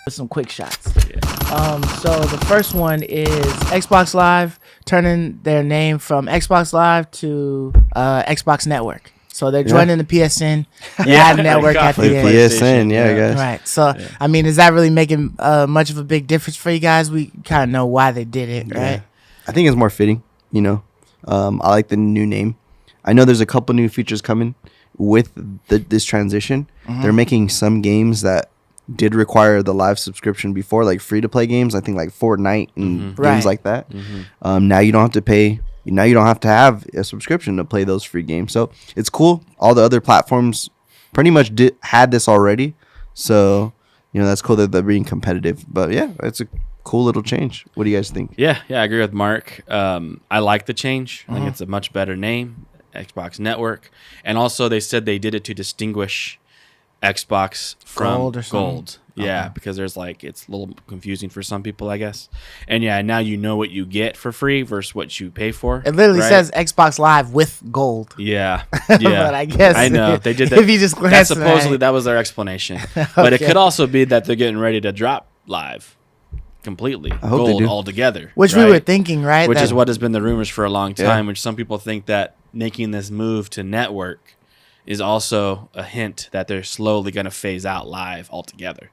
With some quick shots. So the first one is Xbox Live turning their name from Xbox Live to Xbox Network. So they're joining the PSN. Network at the end. PSN, I guess. Right. So, I mean, is that really making much of a big difference for you guys? We kind of know why they did it, right? I think it's more fitting, I like the new name. I know there's a couple new features coming with this transition. They're making some games that did require the live subscription before, like free-to-play games. I think like Fortnite and games like that. Now you don't have to pay. Now you don't have to have a subscription to play those free games. So it's cool. All the other platforms pretty much had this already. So, that's cool that they're being competitive. But, yeah, it's a cool little change. What do you guys think? Yeah, I agree with Mark. I like the change. I think it's a much better name, Xbox Network. And also they said they did it to distinguish Xbox from Gold. Yeah, because there's it's a little confusing for some people, I guess. And now you know what you get for free versus what you pay for. It literally says Xbox Live with Gold. Yeah. But I guess I know they did that. If you just glance supposedly that was their explanation. But it could also be that they're getting ready to drop Live completely, Gold altogether. Which we were thinking, right? Which is what has been the rumors for a long time. Which some people think that making this move to network is also a hint that they're slowly going to phase out Live altogether,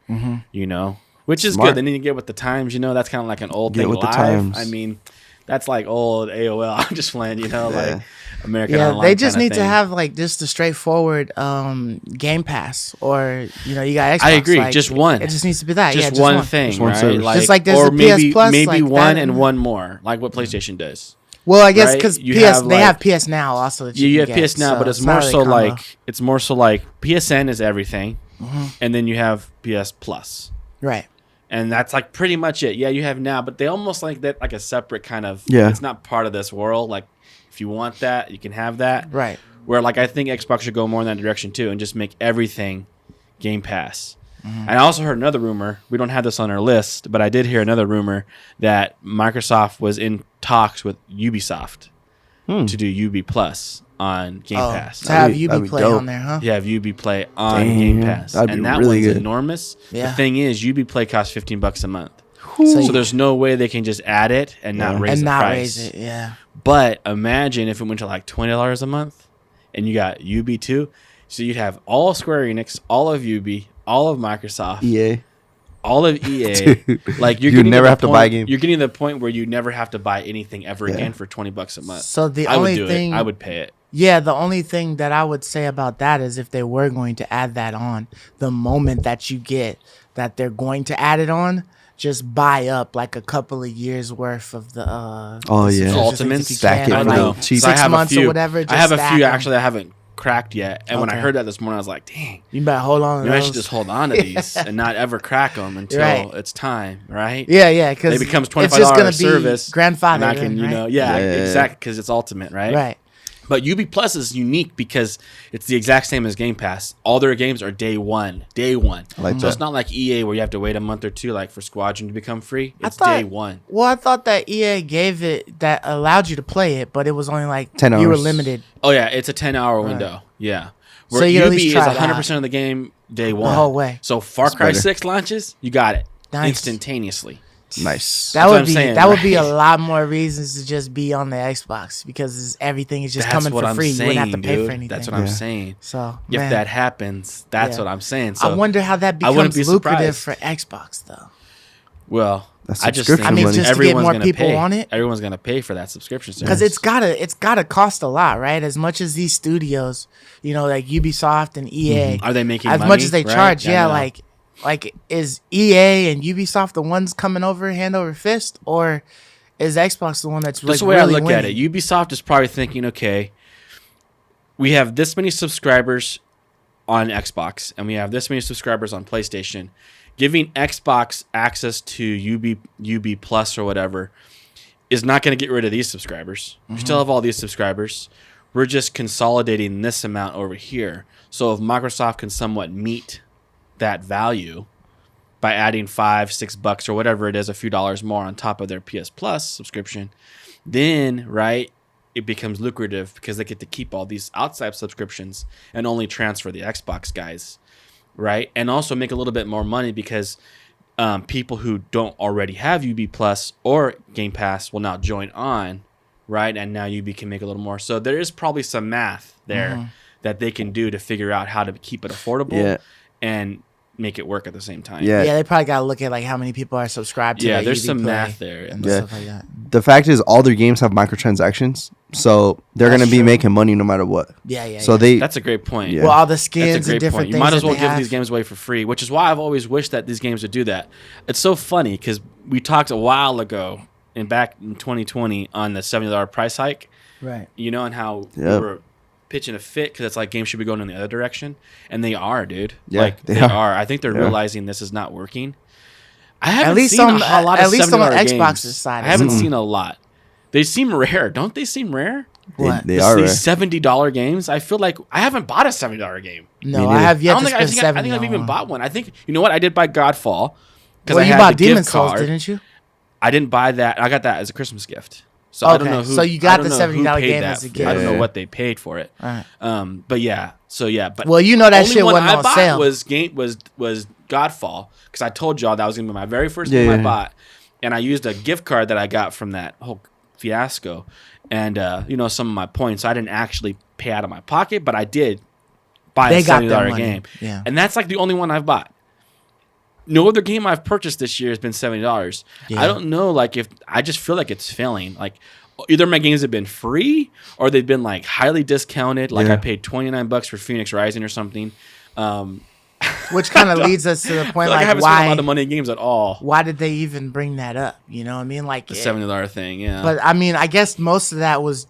which is good. They need to get with the times, that's kind of like an old thing. With Live, the times. I mean, that's like old AOL. I'm just playing, like American Online. They just need to have just a straightforward Game Pass, or you got Xbox. I agree, just one. It just needs to be that. Just one thing, just one right? Just like there's the PS Plus, maybe one and one more, like what PlayStation does. Well, I guess because they have PS Now also. That you have PS Now, but it's more so like PSN is everything, and then you have PS Plus, right? And that's pretty much it. Yeah, you have Now, but they almost like that a separate kind of. Yeah, it's not part of this world. Like if you want that, you can have that. Right. Where I think Xbox should go more in that direction too, and just make everything Game Pass. And I also heard another rumor. We don't have this on our list, but I did hear another rumor that Microsoft was in talks with Ubisoft to do UB Plus on Game Pass. To have UB Play on there, huh? Yeah, have UB Play on Game Pass. And that really one's good. Enormous. Yeah. The thing is, UB Play costs $15 a month. So there's no way they can just add it and not raise the price. Raise it, yeah. But imagine if it went to $20 a month and you got UB2. So you'd have all Square Enix, all of UB, all of Microsoft, EA, all of EA. Dude, you never have to buy a game. You're getting to the point where you never have to buy anything ever again for $20 a month. So the only thing I would pay it. Yeah, the only thing that I would say about that is if they were going to add that on, the moment that you get that they're going to add it on, just buy up a couple of years worth of the Ultimates. Stack it for cheap. 6 months or whatever. I have a few actually I haven't cracked yet, and when I heard that this morning, I was like, "Dang, you better hold on." I should just hold on to these and not ever crack them until it's time, right? Yeah, because it becomes $25 service, grandfather. And I can, exactly, because it's ultimate, right? Right. But UB Plus is unique because it's the exact same as Game Pass. All their games are day one. So it's not like EA where you have to wait a month or two, like for Squadron to become free. It's day one. Well, I thought that EA gave it that allowed you to play it, but it was only 10 hours. You were limited. Oh yeah, it's a 10-hour window. Yeah. Where so UB is 100% of the game day one. The whole way. So Far Cry 6 launches, you got it nice. Instantaneously. Nice. That would be a lot more reasons to just be on the Xbox because everything is just coming for free. You wouldn't have to pay for anything. That's what I'm saying. So if that happens, that's what I'm saying. So I wonder how that becomes lucrative for Xbox though. Well, I just think just to get more people on it. Everyone's gonna pay for that subscription service because it's gotta cost a lot, right? As much as these studios, like Ubisoft and EA, are they making as money, much as they charge? Yeah, like is EA and Ubisoft the ones coming over hand over fist, or is Xbox the one that's the way I look at it? Ubisoft is probably thinking, okay, we have this many subscribers on Xbox and we have this many subscribers on PlayStation. Giving Xbox access to UB Plus or whatever is not going to get rid of these subscribers. We still have all these subscribers. We're just consolidating this amount over here. So if Microsoft can somewhat meet that value by adding $5-6 or whatever it is, a few dollars more on top of their PS Plus subscription, then it becomes lucrative because they get to keep all these outside subscriptions and only transfer the Xbox guys, right? And also make a little bit more money because people who don't already have UB Plus or Game Pass will now join on, right? And now UB can make a little more. So there is probably some math there that they can do to figure out how to keep it affordable and make it work at the same time. Yeah. Yeah, they probably got to look at like how many people are subscribed to Yeah, their there's UB some Play math there. and Yeah. stuff like that. The fact is, all their games have microtransactions, so they're That's going to be true. making money no matter what. Yeah. So they, That's a great point. Yeah. Well, all the That's skins a and great different point. things. You might as that well they give have. these games away for free, which is why I've always wished that these games would do that. It's so funny because we talked a while ago back in 2020 on the $70 price hike, Right. you know, and how we Yep. were pitching a fit because it's like games should be going in the other direction, and they are, dude. Yeah, like they they are. are. I think they're Yeah. realizing this is not working. I haven't least seen on- a lot at of least on $70 Xbox's games. side, I haven't it's- seen a lot. They seem rare, don't they? Seem rare. What? they Just are. these Right? $70 games. I feel like I haven't bought a $70 game. No, Me I neither. have yet I to don't think, spend I think, 70 I think I've on even one. bought one. I think you know what I did buy Godfall because Well, I you had bought the Demon's gift Souls, card. didn't you? I didn't buy that. I got that as a Christmas gift. So I don't Okay, know who. so you got I don't the know who $70 paid game that as a for- gift. I don't know Yeah. what they paid for it. Right. But yeah. So yeah. But Well, you know that only shit one wasn't I on bought sale. was Godfall because I told y'all that was gonna be my very first Yeah, game I yeah. bought, and I used a gift card that I got from that whole fiasco, and you know, some of my points. I didn't actually pay out of my pocket, but I did buy They a got their $70 money. game, Yeah. and that's like the only one I've bought. No other game I've purchased this year has been $70. Yeah. I don't know, like if I just feel like it's failing. Like either my games have been free or they've been like highly discounted. Like Yeah. I paid $29 for Phoenix Rising or something. Which kind of leads us to the I point feel like I like haven't spent a lot why of money in games at all. why did they even bring that up? You know what I mean? Like The $70 thing, yeah. But I mean, I guess most of that was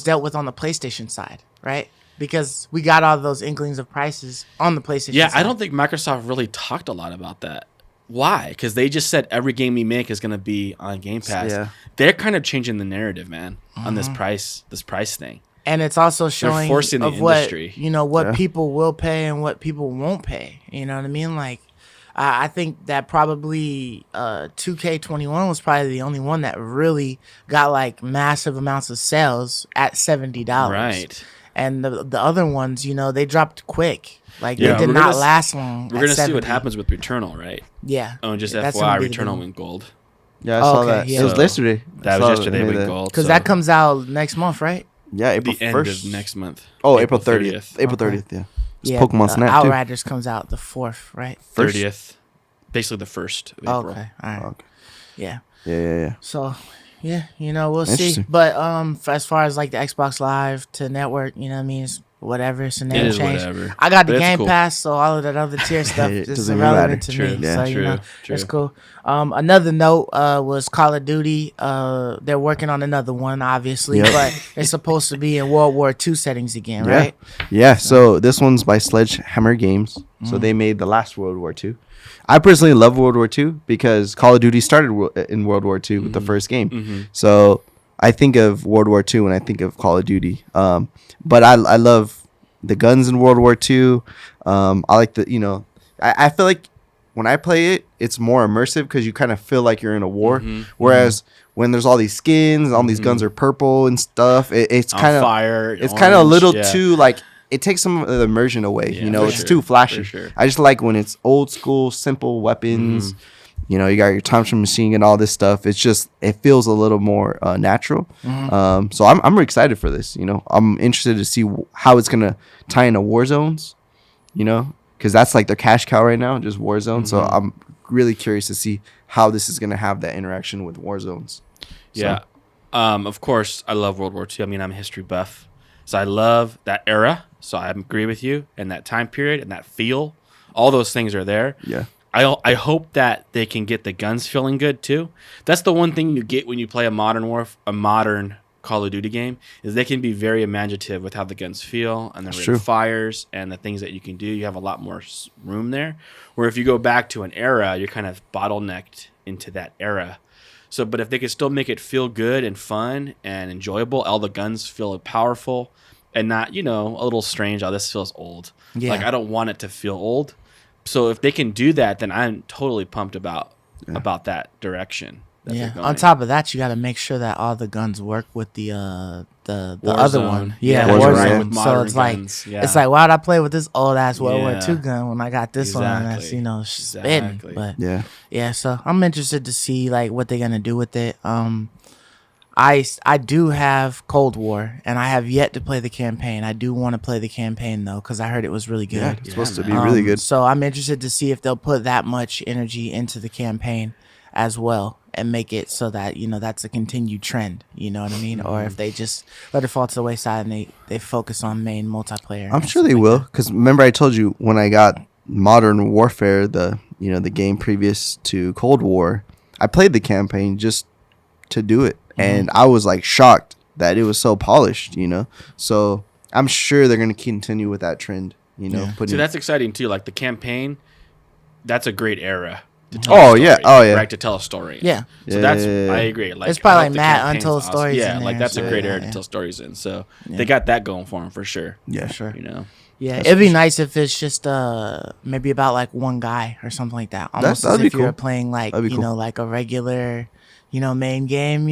dealt with on the PlayStation side, right? Because we got all those inklings of prices on the PlayStation yeah, side. I don't think Microsoft really talked a lot about that. Why? Because they just said every game we make is going to be on Game Pass. Yeah. They're kind of changing the narrative, man, on Mm-hmm. this price thing. And it's also showing forcing the of what industry. you know what Yeah. people will pay and what people won't pay. You know what I mean? Like, I think that probably 2K21 was probably the only one that really got like massive amounts of sales at $70. Right. And the other ones, you know, they dropped quick. Like Yeah, they did we're not gonna last long. We're at going to see 70. what happens with Returnal, right? Yeah. Oh, and just That's FYI, gonna be the big Returnal one. went gold. Yeah, I Oh, saw okay, that. yeah. It was So, yesterday. That I was saw yesterday they went made that. gold. Because so that comes out next month, right? Yeah, April the end 1st. of next month. Oh, April 30th. April Okay. 30th, yeah. It's Pokemon Snap, too. Outriders comes out the 4th, right? First? 30th. Basically the 1st of Oh, April. okay. All right. Okay. Yeah. Yeah. So, yeah, you know, we'll see. Interesting. But as far as like the Xbox Live to network, you know what I mean? It's whatever. It's a name It is change. whatever. I got the But it's Game cool. Pass, so all of that other tier stuff It is doesn't even irrelevant matter. to True. me. Yeah. So, you True. know, True. it's cool. Another note was Call of Duty. They're working on another one, obviously, Yep. but it's supposed to be in World War II settings again, Yeah. right? Yeah, so this one's by Sledgehammer Games. So they made the last World War II. I personally love World War II because Call of Duty started in World War II with the first game. So I think of World War II when I think of Call of Duty. But I love the guns in World War II. I like I feel like when I play it, it's more immersive because you kind of feel like you're in a war. Whereas when there's all these skins, all these guns are purple and stuff, it's On kind of fire. it's kind of a orange, little yeah. too like it takes some of the immersion away. Yeah, You know, for it's sure, too flashy. for sure. I just like when it's old school, simple weapons. You know, you got your Thompson machine and all this stuff. It's just it feels a little more natural. So I'm excited for this. You know, I'm interested to see how it's gonna tie into war zones. You know, because that's like their cash cow right now, just war zones. So I'm really curious to see how this is gonna have that interaction with war zones. Yeah. Of course, I love World War II. I mean, I'm a history buff. So I love that era. So I agree with you. And that time period and that feel. All those things are there. Yeah. I hope that they can get the guns feeling good too. That's the one thing you get when you play a modern Call of Duty game is they can be very imaginative with how the guns feel and the rate true. of fires and the things that you can do. You have a lot more room there. Where if you go back to an era, you're kind of bottlenecked into that era. So, but if they could still make it feel good and fun and enjoyable, all the guns feel powerful and not, you know, a little strange. Oh, this feels old. Yeah. Like I don't want it to feel old. So if they can do that, then I'm totally pumped about that direction. that Yeah. they're going. On top of that, you got to make sure that all the guns work with the other Warzone. one. Yeah, Warzone, Warzone. yeah. with So modern it's like guns, yeah. it's like, why'd I play with this old ass World War Yeah. II gun when I got this one that's Exactly. spitting? Exactly. But Yeah. yeah, so I'm interested to see like what they're gonna do with it. I do have Cold War, and I have yet to play the campaign. I do want to play the campaign though, because I heard it was really Yeah. good. It's supposed to man. be really good. So I'm interested to see if they'll put that much energy into the campaign as well, and make it so that that's a continued trend. You know what I mean? Or if they just let it fall to the wayside and they focus on main multiplayer. I'm sure they will, because remember I told you when I got Modern Warfare, the game previous to Cold War, I played the campaign just to do it, and I was like shocked that it was so polished. So I'm sure they're gonna continue with that trend. See, that's exciting too. Like the campaign, that's a great era. To tell Oh, a story, yeah. Oh, yeah. Right, to tell a story. Yeah. So Yeah, that's yeah, yeah. I agree. Like It's probably I hope like the Matt campaign's Untold awesome. Stories Yeah, in like there, that's so a great yeah, era yeah. to tell stories in. So they got that going for them for sure. Yeah. sure. You know. It'd be nice if it's just maybe about like one guy or something like that. Almost that'd as be if you're cool. playing like That'd be cool. like a regular main game.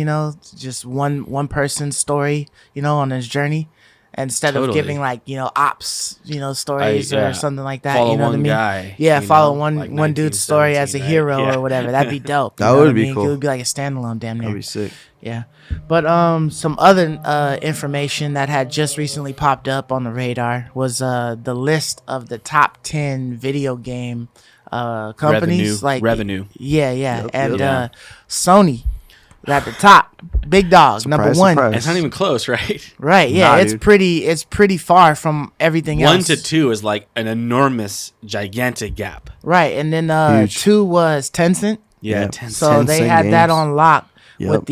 Just one person's story. On his journey, instead of Totally. giving like ops stories yeah. or something like that. Follow you know what I one mean? guy, Yeah, you follow know, one like one dude's story as a 1917, hero right? Yeah. or whatever. That'd be dope. That you know would what I be mean? cool. It would be like a standalone damn near. That'd be sick. Yeah. But some other information that had just recently popped up on the radar was the list of the top 10 video game companies. Revenue. Yeah, yeah. Yep, And yep. Sony is at the top. Big dog, number Surprise, one. surprise. It's not even close, right? Right, yeah. Nah, it's dude. pretty far from everything 1 else. to 2 is like an enormous, gigantic gap. Right, and then Huge. 2 was Tencent. Yeah, Yeah. 10 So they Tencent had that games. on lock Yep.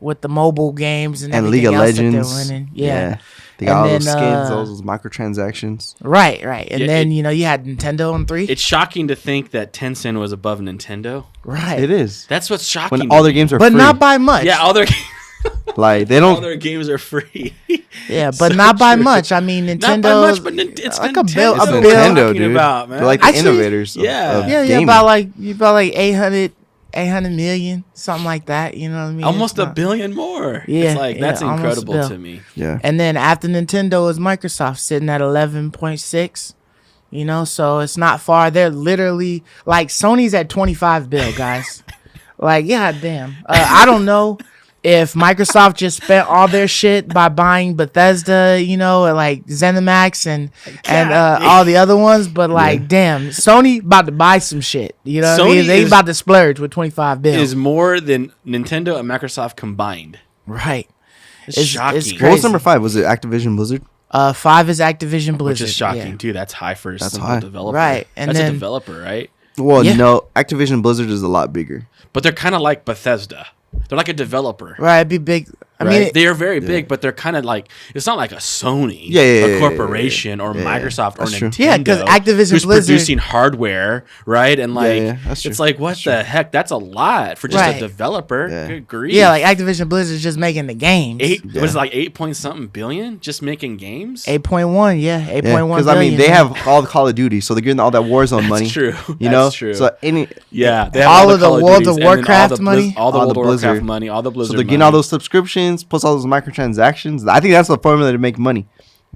with the mobile games and And everything League of else Legends. that they're winning. Yeah. They got And all those then, skins, all those microtransactions. Right. And Yeah, then you had Nintendo on 3. It's shocking to think that Tencent was above Nintendo. Right. It is. That's what's shocking. When to all their me. games are But free. not by much. Yeah, all their Like they all don't. their games are free. Yeah, but So not by true. much. I mean, Nintendo. Not by much, but it's like Nintendo. a It's bill. Nintendo, Talking dude. about, man. They're like the Actually, innovators. yeah. Of Yeah, gaming. about like 800 million, something like that. You know what I mean? Almost It's a not- billion more. Yeah, It's like that's yeah, almost a incredible bill. to me. Yeah. And then after Nintendo is Microsoft sitting at 11.6. So it's not far. They're literally like Sony's at 25 bill, guys. Like, yeah, damn. I don't know if Microsoft just spent all their shit by buying Bethesda, or like ZeniMax and all the other ones, but like, damn, Sony about to buy some shit. You know what I mean? Sony They is- about to splurge with 25 bill. Is more than Nintendo and Microsoft combined. Right. It's, It's shocking. crazy. What was number 5? Was it Activision Blizzard? 5 is Activision Blizzard. Which is shocking yeah. too. That's high for a That's simple high. developer. Right, and that's then- a developer, right? Well, Yeah. no. Activision Blizzard is a lot bigger. But they're kind of like Bethesda. They're like a developer. Right, it'd be big. I Right? mean, They are very big, but they're kind of like it's not like a Sony, Yeah, yeah, a yeah, corporation, or yeah. Microsoft, or That's true. Nintendo. Yeah, 'cause Activision who's Blizzard- producing hardware, right? And like, yeah, that's true. it's like what the heck? That's a lot for just Right. a developer. Yeah. Good grief. yeah, like Activision Blizzard's just making the games. What is it, like 8 point something billion just making games? 8.1, yeah, 8.1 Because I mean, they billion. have all the Call of Duty, so they're getting all that Warzone money. true. You know, That's true. So any Yeah, they have All the of the Call World Duties, of and then all Warcraft the money? all the All World the of Warcraft Blizzard. money, all the Blizzard. so they're getting all those subscriptions plus all those microtransactions. I think that's the formula to make money: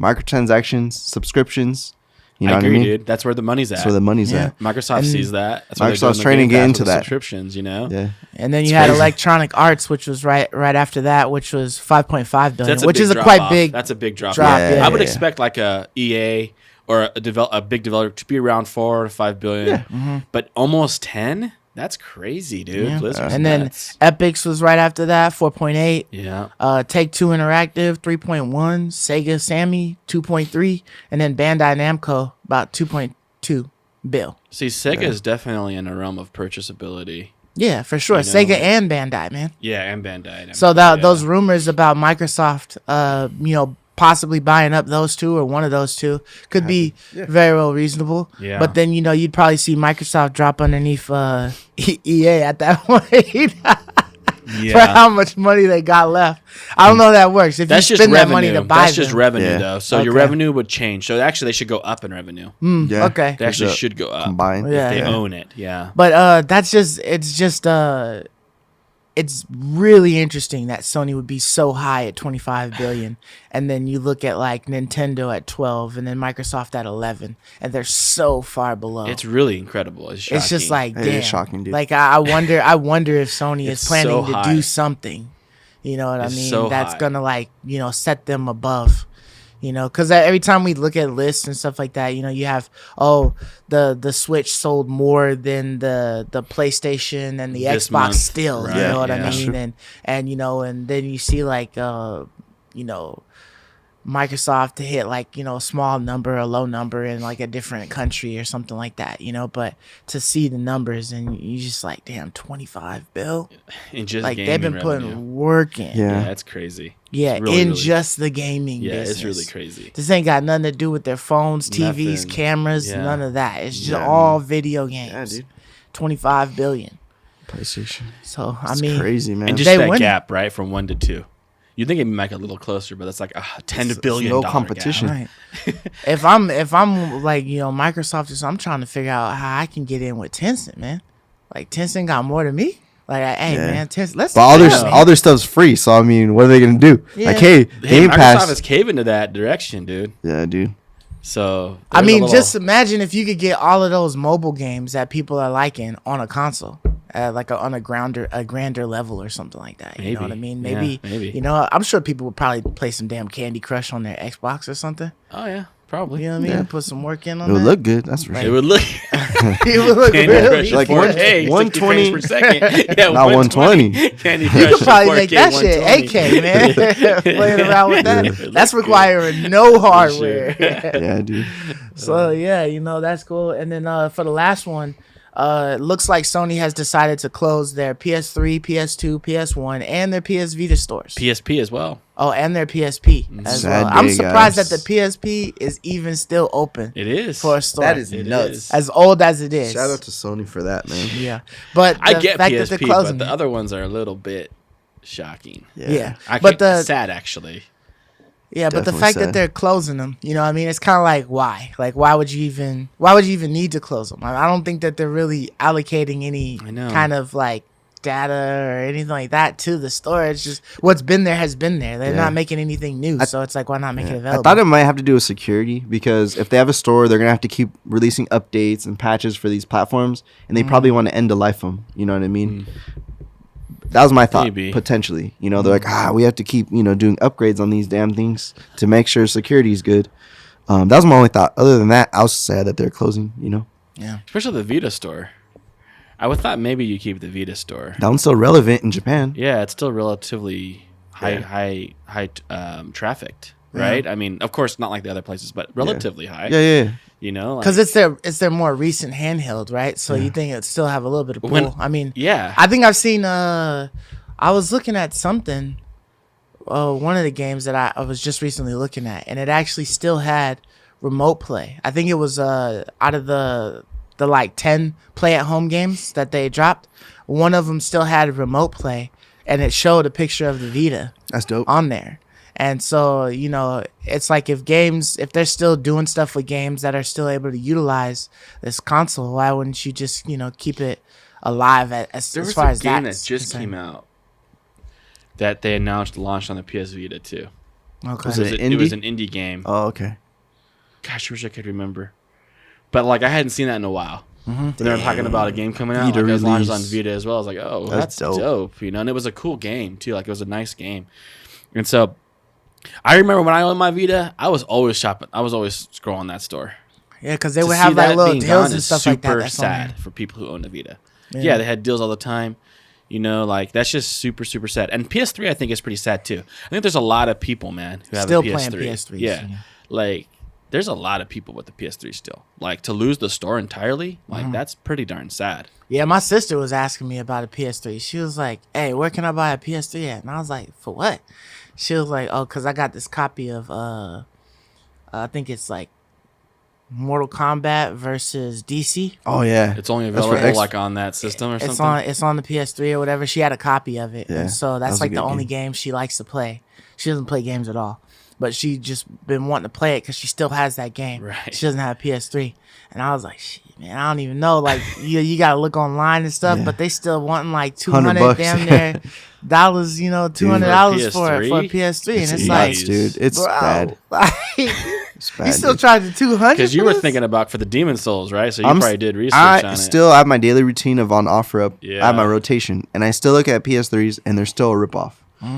microtransactions, subscriptions. You know I what agree, I mean? dude. That's where the money's at. That's where the money's Yeah. at. Microsoft And sees that. That's why they're Microsoft's doing the trying to Game get Pass into with the that. subscriptions. You know, Yeah. And then It's you had crazy. Electronic Arts, which was right after that, which was 5.5 billion, that's a which big is a drop quite off. big. That's a big drop. drop, off. yeah, I would yeah. expect like a EA or a big developer to be around 4 to 5 billion, but almost 10. That's crazy, dude. Yeah. Blizzard's And then nuts. Epic's was right after that, 4.8. Yeah. Take-Two Interactive, 3.1. Sega Sammy, 2.3. And then Bandai Namco, about 2.2 bill. See, Sega is definitely in a realm of purchasability. Yeah, for sure. You know, Sega like- and Bandai, man. Yeah, and Bandai. So that yeah. those rumors about Microsoft, possibly buying up those two or one of those two could be very well reasonable. Yeah. But then you'd probably see Microsoft drop underneath EA at that point for how much money they got left. I don't know how that works. If That's you just spend that revenue. money to buy That's just them. revenue, Yeah. though. So your Okay. revenue would change. So actually, they should go up in revenue. Yeah. Okay. They actually the should go up Combined. Yeah. if they yeah. own it. Yeah. But it's just it's really interesting that Sony would be so high at 25 billion, and then you look at like Nintendo at 12, and then Microsoft at 11, and they're so far below. It's really incredible. It's shocking. It's just like, It damn, is shocking, dude. Like I wonder if Sony It's is planning so to high. do something. You know what It's I mean? so That's high. gonna like set them above. Because every time we look at lists and stuff like that, you have the Switch sold more than the PlayStation and the This Xbox month, still. right, You know what yeah. I That's mean? true. And and then you see like Microsoft to hit like a small number, a low number in like a different country or something like that. But to see the numbers and you just like, damn, 25 bill. in just Like gaming they've been revenue. putting work in. Yeah. Yeah, that's crazy. Yeah, It's really, in really- just the gaming Yeah, business. it's really crazy. This ain't got nothing to do with their phones, TVs, Nothing. cameras, Yeah. none of that. It's just Yeah. all video games. Yeah, dude. 25 billion. PlayStation. So, It's I mean, crazy, man. And just They that win. gap, right, from 1 to 2. You'd think it'd be like a little closer, but it's like a $10 It's billion no dollar competition. Gap. right. if I'm like, Microsoft, I'm trying to figure out how I can get in with Tencent, man. Like Tencent got more than me. Like, hey, Yeah. man, Tencent, let's But all their man. all their stuff's free, so I mean, what are they gonna do? Yeah. Like, hey, Hey, Game Microsoft Pass. is caving to that direction, dude. Yeah, dude. So I there's a mean, little- just imagine if you could get all of those mobile games that people are liking on a console, like on a grander level or something like that. You know what I Maybe. mean? Yeah, Maybe, maybe. I'm sure people would probably play some damn Candy Crush on their Xbox or something. Oh yeah, probably. You know what I mean? Yeah. Put some work in on It would that. look good. That's for It sure. would look It would look Candy really Crush Like like 4K, 120 60 frames per second. Yeah, Not 120. Candy You Crush could probably 4K, make that shit 120. AK, man. Playing around with that. Yeah. That's It looks requiring no For hardware. sure. Yeah, dude. So yeah, that's cool. And then for the last one, it looks like Sony has decided to close their PS3, PS2, PS1, and their PS Vita stores. PSP as well. Oh, and their PSP as Sad well. I'm day, surprised guys. that the PSP is even still open It is. for a store. That is It nuts. is. as old as it is. Shout out to Sony for that, man. Yeah, but I the get fact that they're PSP, closing but the it- other ones are a little bit shocking. yeah. I But can't, the sad actually. Yeah, but the Definitely fact sad. that they're closing them, you know what I mean? It's kind of like, why? Like, why would you even need to close them? I don't think that they're really allocating any I know. kind of like data or anything like that to the store. It's just what's been there has been there. They're Yeah. not making anything new. So it's like, why not make it I available? thought it might have to do with security because if they have a store, they're gonna have to keep releasing updates and patches for these platforms, and they probably want to end of life them. You know what I mean? That was my thought, Maybe. potentially. They're like, we have to keep doing upgrades on these damn things to make sure security is good. That was my only thought. Other than that, I was sad that they're closing. yeah. Especially the Vita store. I would thought maybe you keep the Vita store. That one's still relevant in Japan. Yeah, it's still relatively high trafficked, right? I mean, of course, not like the other places, but relatively high. Yeah. You know, like, Because it's their more recent handheld, right? So you think it'd still have a little bit of pull. When- I mean, yeah. I think I've seen. I was looking at something. One of the games that I was just recently looking at, and it actually still had remote play. I think it was out of the like 10 play at home games that they dropped. One of them still had remote play, and it showed a picture of the Vita That's dope. on there. And so, it's like if they're still doing stuff with games that are still able to utilize this console, why wouldn't you just, keep it alive as there was far a as game that that's just concerned? came out that they announced launched on the PS Vita too. Okay. Was it It was indie? an indie game. Oh, okay. Gosh, I wish I could remember. But like I hadn't seen that in a while. Mm-hmm. They were talking about a game coming out. Vita Like, it was launched on release. Vita as well. I was like, oh, That's that's dope. dope. And it was a cool game too. Like it was a nice game. And so I remember when I owned my Vita, I was always shopping. I was always scrolling that store. Yeah, because they To would see have like that little being deals gone and is stuff like that. super That's on sad there. for people who own a Vita. Yeah. Yeah, they had deals all the time. Like that's just super, super sad. And PS3, I think, is pretty sad too. I think there's a lot of people, man, who have Still a PS3. playing PS3s, Yeah, yeah. like there's a lot of people with the PS3 still. Like to lose the store entirely, like Mm-hmm. that's pretty darn sad. Yeah, my sister was asking me about a PS3. She was like, hey, where can I buy a PS3 at? And I was like, for what? She was like, oh, because I got this copy of, I think it's like Mortal Kombat versus DC. Oh, yeah. It's only That's for available X- like on that system or It's something. on the PS3 or whatever. She had a copy of it. Yeah, And so that that's was a like the good only game. game she likes to play. She doesn't play games at all. but she just been wanting to play it because she still has that game. Right. She doesn't have a PS3, and I was like, shit, man, I don't even know. Like, you gotta look online and stuff, Yeah. but they still wanting like $100 $200 damn near dollars, $200 for a PS3, and it's like, nuts, dude. It's bro, bad. like, It's bad, you still dude. charging $200 Because you were thinking about for the Demon Souls, right? So you I'm probably s- did research on I it. still have my daily routine of on OfferUp. Yeah. I have my rotation, and I still look at PS3s, and they're still a ripoff.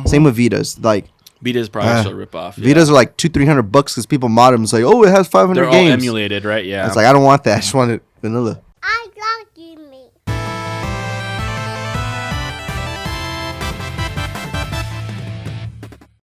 Same with Vitas. Like Vita's probably still a ripoff. Yeah. Vitas are like $200-300 because people mod them. It's like, oh, it has 500 They're all games. emulated, right? Yeah. It's like I don't want that. I just want it vanilla.